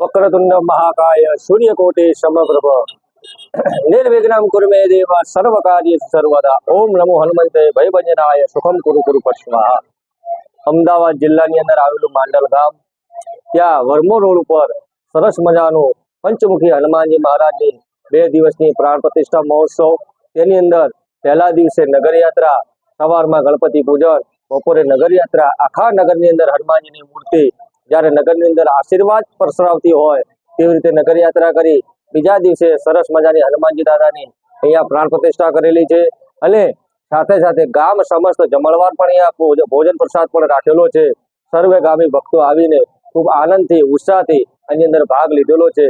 वक्रतुंड महाकाय सूर्यकोटि समप्रभ निर्विघ्नं कुरु मे देव सर्वकार्येषु सर्वदा। ओम नमो हनुमंते भयभंजनाय सुखम कुरु कुरु स्वाहा। अमदावाद जिल्लाની અંદર આવેલું માંડલ ગામ, ત્યાં વર્મો રોડ ઉપર સરસ મજાનો પંચમુખી હનુમાનજી મહારાજની 2 દિવસની પ્રાણ પ્રતિષ્ઠા મહોત્સવ। તેની અંદર પહેલા દિવસે નગરયાત્રા, સવારમાં ગણપતિ પૂજન, બપોરે નગરયાત્રા। આખા નગરની અંદર હનુમાનજીની મૂર્તિ જ્યારે નગરની અંદર આશીર્વાદ પ્રસરાવતી હોય તેવી રીતે નગરયાત્રા કરી બીજા દિવસે સરસ મજાની હનુમાનજી દાદાની અહીંયા પ્રાણ પ્રતિષ્ઠા કરેલી છે। અને સાથે સાથે ગામ સમસ્ત જમણવાર પણ અહીંયા ભોજન પ્રસાદ પણ રાખેલો છે। સર્વે ગામી ભક્તો આવીને ખૂબ આનંદથી ઉત્સાહથી આની અંદર ભાગ લીધેલો છે।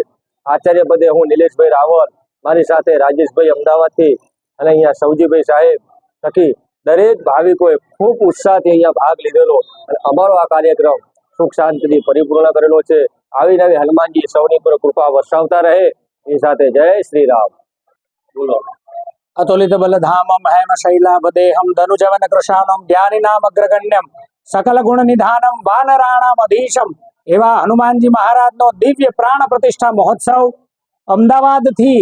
આચાર્ય પદે હું નિલેશભાઈ રાવલ, મારી સાથે રાજેશભાઈ અમદાવાદથી અને અહીંયા સૌજીભાઈ સાહેબ થકી દરેક ભાવિકોએ ખૂબ ઉત્સાહથી અહીંયા ભાગ લીધેલો અને અમારો આ કાર્યક્રમ સુખ શાંતિથી પરિપૂર્ણ કરેલો છે। આવી નવી હનુમાનજી સૌની પર કૃપા વર્ષાવતા રહે એ સાથે જય શ્રી રામ। બોલો। अतुलित बलधामम हेम शैलाभदेहम धनुजवन कृशानम ज्ञानिनाम अग्रगण्यम सकल गुण निधानम वानराणाम अधीशम एवा हनुमानजी महाराज नो दिव्य प्राण प्रतिष्ठा महोत्सव अमदावाद थी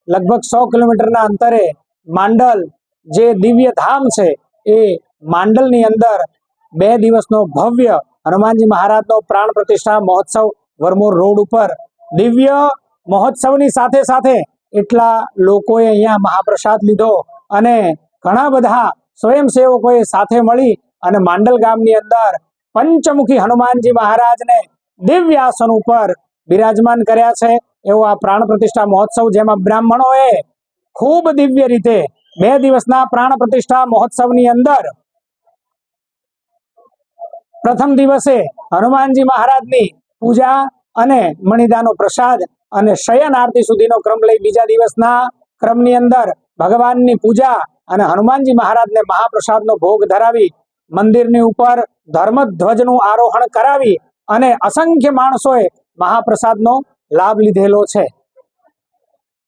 लगभग 100 किलोमीटर ना अंतरे मांडल जे दिव्य धाम छे ए मांडल नी अंदर 2 दिवस नो भव्य हनुमानजी महाराज नो प्राण प्रतिष्ठा महोत्सव वर्मोर रोड पर दिव्य महोत्सव नी साथे साथे એટલા લોકોએ અહીંયા મહાપ્રસાદ લીધો અને ઘણા બધા સ્વયંસેવકોએ સાથે મળી અને માંડલ ગામની અંદર પંચમુખી હનુમાનજી મહારાજને દિવ્ય આસન ઉપર બિરાજમાન કર્યા છે। એવો આ પ્રાણ પ્રતિષ્ઠા મહોત્સવ જેમાં બ્રાહ્મણોએ ખૂબ દિવ્ય રીતે 2 દિવસના પ્રાણ પ્રતિષ્ઠા મહોત્સવની અંદર પ્રથમ દિવસે હનુમાનજી મહારાજની પૂજા અને મણિદાનો પ્રસાદ અને શયન આરતી સુધીનો ક્રમ લઈ બીજા દિવસના ક્રમની અંદર ભગવાનની પૂજા અને હનુમાનજી મહારાજને મહાપ્રસાદનો ભોગ ધરાવી મંદિરની ઉપર ધર્મધ્વજનું આરોહણ કરાવી અને અસંખ્ય માણસોએ મહાપ્રસાદનો લાભ લીધેલો છે।